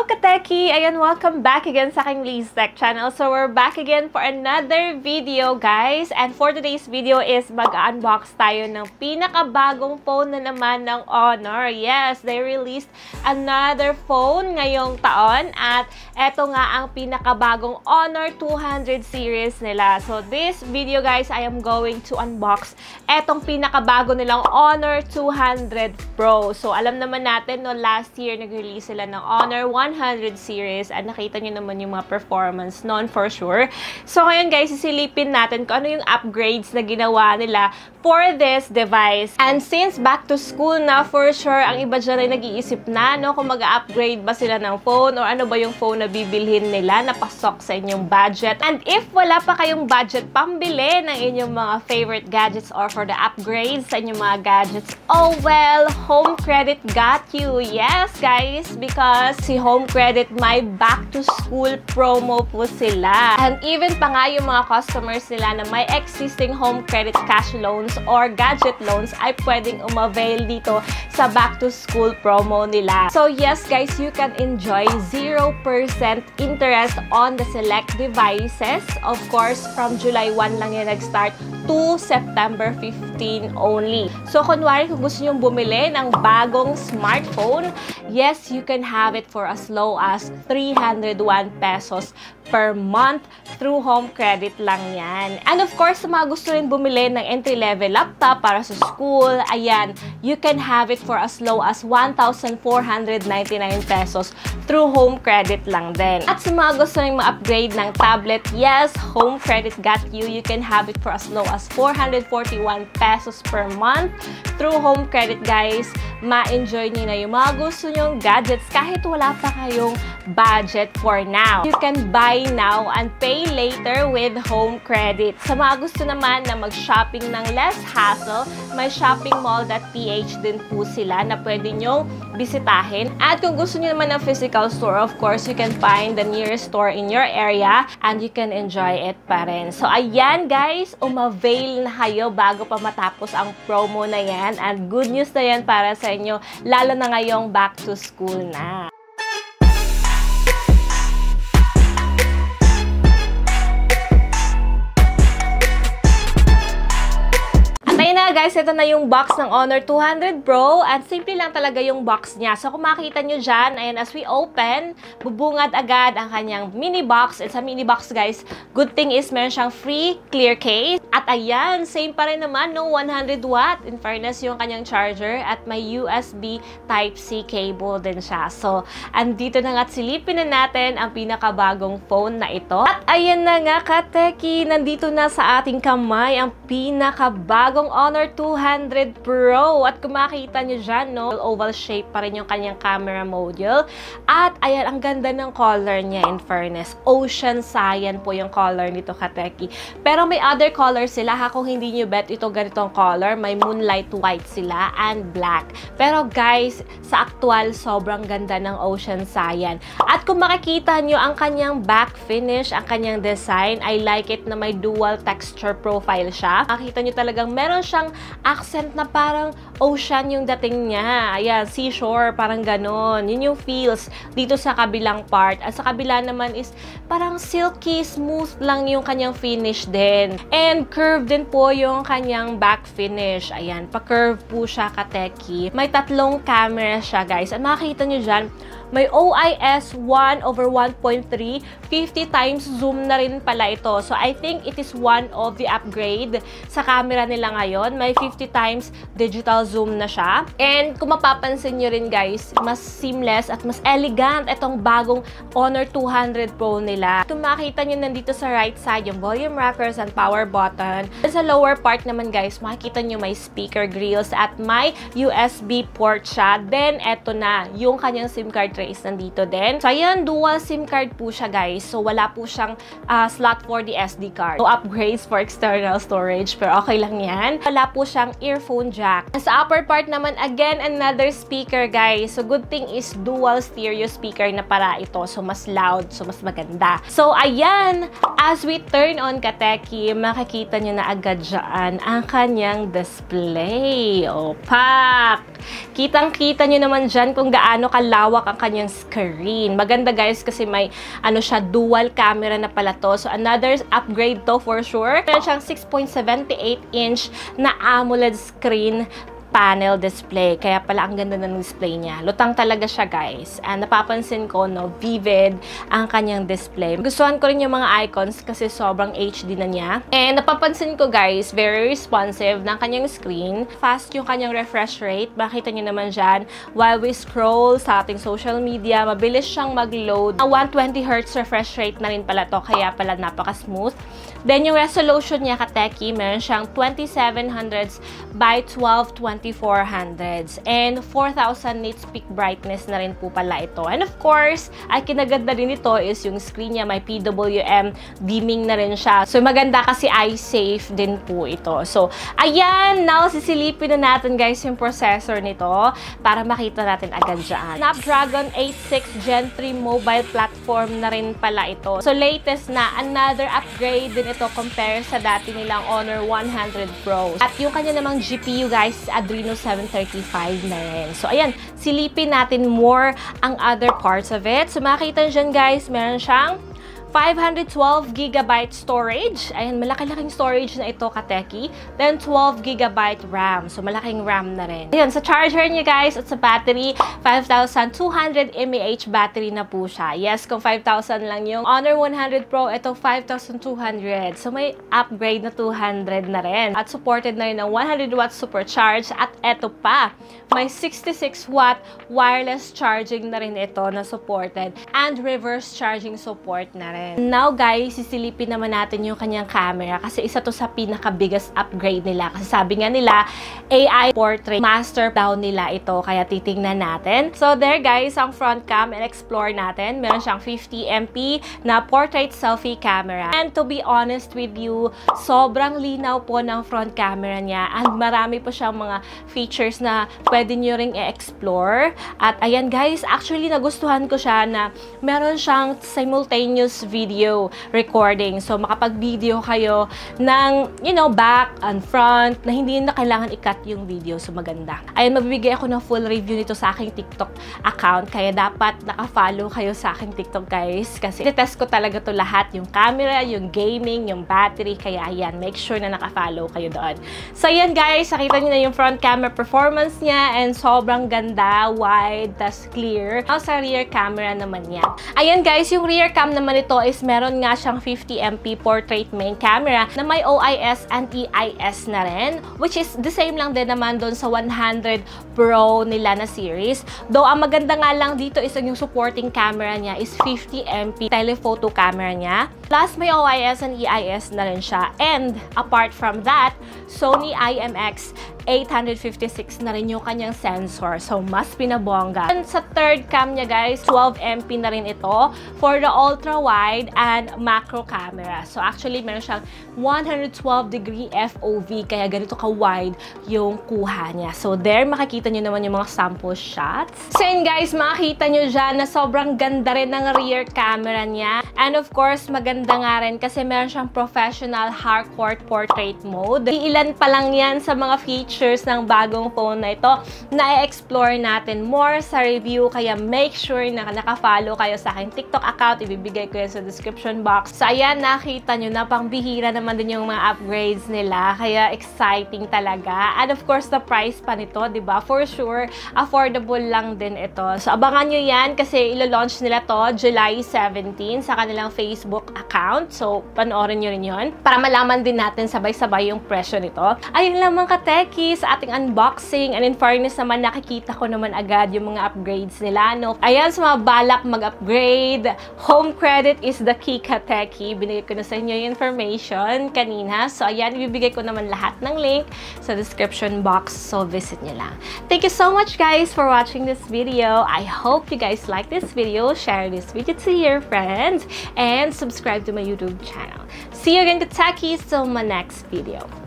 Hello, Kateki! Ayan, welcome back again sa aking Liz Tech channel. So, we're back again for another video, guys. And for today's video is mag-unbox tayo ng pinakabagong phone na naman ng Honor. Yes, they released another phone ngayong taon. At eto nga ang pinakabagong Honor 200 series nila. So, this video, guys, I am going to unbox etong pinakabago nilang Honor 200 Pro. So, alam naman natin, no, last year nag-release sila ng Honor 100 series at nakita nyo naman yung mga performance noon for sure. So ngayon guys, isilipin natin kung ano yung upgrades na ginawa nila for this device. And since back to school na, for sure, ang iba dyan ay nag-iisip na, no, kung mag-upgrade ba sila ng phone or ano ba yung phone na bibilhin nila na pasok sa inyong budget. And if wala pa kayong budget pambili ng inyong mga favorite gadgets or for the upgrades sa inyong mga gadgets, oh well, Home Credit got you. Yes guys, because si Home Credit may back to school promo po sila. And even pa nga yung mga customers nila na may existing Home Credit cash loans or gadget loans ay pwedeng umavail dito sa back to school promo nila. So yes guys, you can enjoy 0% interest on the select devices. Of course, from July 1 lang yan nag-start to September 15 only. So kunwari kung gusto nyo bumili ng bagong smartphone, yes, you can have it for as low as 301 pesos per month through Home Credit lang yan. And of course, sa mga gusto rin bumili ng entry-level laptop para sa school, ayan, you can have it for as low as 1,499 pesos through Home Credit lang din. At sa mga gusto rin ma-upgrade ng tablet, yes, Home Credit got you. You can have it for as low as 441 pesos per month through Home Credit, guys. Ma-enjoy nyo na yung mga gusto nyong gadgets kahit wala pa kayong budget for now. You can buy now and pay later with Home Credit. Sa mga gusto naman na mag-shopping ng less hassle, may shoppingmall.ph din po sila na pwede nyong bisitahin. At kung gusto nyo naman ng physical store, of course, you can find the nearest store in your area and you can enjoy it pa rin. So, ayan guys, umavail na kayo bago pa matapos ang promo na yan. And good news na yan para sa inyo, lalo na ngayong back to school na. Ayun na guys, ito na yung box ng Honor 200 Pro at simple lang talaga yung box niya. So kung makikita nyo dyan, ayan, as we open, bubungad agad ang kanyang mini box. It's a mini box guys. Good thing is meron siyang free clear case. At ayan, same pa rin naman, no, 100 watt. In fairness, yung kanyang charger at may USB Type-C cable din siya. So, andito na nga at silipin na natin ang pinakabagong phone na ito. At ayan na nga, Kateki, nandito na sa ating kamay ang pinakabagong Honor 200 Pro. At kung makikita nyo dyan, no, oval shape pa rin yung kanyang camera module. At ayan, ang ganda ng color niya, in fairness. Ocean cyan po yung color nito, Kateki. Pero may other color sila, ha, kung hindi nyo bet ito ganitong color. May moonlight white sila and black. Pero guys, sa actual, sobrang ganda ng ocean cyan. At kung makikita nyo ang kanyang back finish, ang kanyang design, I like it na may dual texture profile siya. Makikita nyo talagang meron siyang accent na parang ocean yung dating niya. Ayan, seashore, parang ganon. Yun yung feels dito sa kabilang part. At sa kabila naman is parang silky, smooth lang yung kanyang finish din. And curve din po yung kanyang back finish. Ayan, pa-curve po siya, Kateki. May tatlong camera siya, guys. At makikita nyo dyan, may OIS 1/1.3, 50 times zoom na rin pala ito. So, I think it is one of the upgrade sa camera nila ngayon. May 50 times digital zoom na siya. And kung mapapansin nyo rin guys, mas seamless at mas elegant itong bagong Honor 200 Pro nila. Kung makikita nyo nandito sa right side yung volume rockers and power button. Sa lower part naman guys, makikita nyo may speaker grills at may USB port siya. Then, eto na, yung kanyang SIM card trace nandito din. So, ayan, dual SIM card po siya, guys. So, wala po siyang slot for the SD card. So, upgrades for external storage, pero okay lang yan. Wala po siyang earphone jack. Sa upper part naman, again, another speaker, guys. So, good thing is dual stereo speaker na para ito. So, mas loud. So, mas maganda. So, ayan, as we turn on, Kateki, makikita nyo na agad dyan ang kanyang display. Opak! Kitang-kita nyo naman dyan kung gaano kalawak ang kanyang screen. Maganda guys kasi may siya, dual camera na pala to. So another upgrade to for sure. Meron siyang 6.78 inch na AMOLED screen panel display. Kaya pala ang ganda ng display niya. Lutang talaga siya, guys. And napapansin ko, no, vivid ang kanyang display. Gustuhan ko rin yung mga icons kasi sobrang HD na niya. And napapansin ko, guys, very responsive ng kanyang screen. Fast yung kanyang refresh rate. Makita niyo naman dyan. While we scroll sa ating social media, mabilis siyang mag-load. 120Hz refresh rate na rin pala to. Kaya pala napaka-smooth. Then, yung resolution niya, kateki, meron siyang 2700s by 122400s. And 4000 nits peak brightness na rin po pala ito. And of course, ay kinaganda rin ito is yung screen niya, may PWM dimming na rin siya. So, maganda kasi eye safe din po ito. So, ayan, now sisilipin na natin guys yung processor nito para makita natin agad dyan. Snapdragon 86 Gen 3 mobile platform na rin pala ito. So, latest na, another upgrade din ito compare sa dati nilang Honor 100 Pro. At yung kanya namang GPU guys, Adreno 735 na rin. So, ayan, silipin natin more ang other parts of it. So, makita nyo dyan guys, meron siyang 512GB storage. Ayan, malaki-laking storage na ito, kateki. Then, 12GB RAM. So, malaking RAM na rin. Ayan, sa charger niya, guys, at sa battery, 5,200 mAh battery na po siya. Yes, kung 5,000 lang yung Honor 100 Pro, ito 5,200. So, may upgrade na 200 na rin. At supported na rin ng 100 watts supercharge. At ito pa, may 66 watt wireless charging na rin ito na supported. And reverse charging support na rin. Now guys, sisilipin naman natin yung kanyang camera kasi isa to sa pinaka-biggest upgrade nila. Kasi sabi nga nila, AI portrait master daw nila ito. Kaya titingnan natin. So there guys, ang front cam, explore natin. Meron siyang 50MP na portrait selfie camera. And to be honest with you, sobrang linaw po ng front camera niya. And marami po siyang mga features na pwede nyo ring i-explore. At ayan guys, actually nagustuhan ko siya na meron siyang simultaneous video recording. So, makapag-video kayo ng, you know, back and front na hindi na kailangan i-cut yung video. So, maganda. Ayun, magbibigay ako ng full review nito sa aking TikTok account. Kaya dapat naka-follow kayo sa aking TikTok, guys. Kasi test ko talaga to lahat. Yung camera, yung gaming, yung battery. Kaya, ayan, make sure na naka-follow kayo doon. So, ayan, guys. Nakita nyo na yung front camera performance niya and sobrang ganda, wide, tas clear. Now, sa rear camera naman niya. Ayan, guys, yung rear cam naman ito is meron nga siyang 50MP portrait main camera na may OIS and EIS na rin, which is the same lang din naman doon sa 100 Pro nila na series. Though, ang maganda nga lang dito is yung supporting camera niya is 50MP telephoto camera niya. Plus, may OIS and EIS na rin siya. And, apart from that, Sony IMX 856 na rin yung kanyang sensor. So, mas pinabongga. And sa third cam niya, guys, 12MP na rin ito for the ultra-wide and macro camera. So, actually, meron siyang 112-degree FOV, kaya ganito ka-wide yung kuha niya. So, there, makikita nyo naman yung mga sample shots. So, yun, guys, makikita nyo dyan na sobrang ganda rin ng rear camera niya. And, of course, maganda nga rin kasi meron siyang professional hardcore portrait mode. Iilan pa lang yan sa mga features ng bagong phone na ito na i-explore natin more sa review. Kaya make sure na naka-follow kayo sa aking TikTok account. Ibibigay ko yan sa description box. So, ayan, nakita nyo na pangbihira naman din yung mga upgrades nila. Kaya exciting talaga. And of course, the price pa nito, diba? For sure, affordable lang din ito. So, abangan nyo yan kasi ilo-launch nila to July 17 sa kanilang Facebook account. So, panoorin nyo rin yun para malaman din natin sabay-sabay yung presyo nito. Ayun lang mga kateki sa ating unboxing. And in fairness naman, nakikita ko naman agad yung mga upgrades nila. No? Ayan, sa mga balak mag-upgrade, home credit is the key, kateki. Binigay ko na sa inyo yung information kanina. So, ayan, ibibigay ko naman lahat ng link sa description box. So, visit nyo lang. Thank you so much, guys, for watching this video. I hope you guys like this video. Share this video to your friends. And subscribe to my YouTube channel. See you again, katekis, till my next video.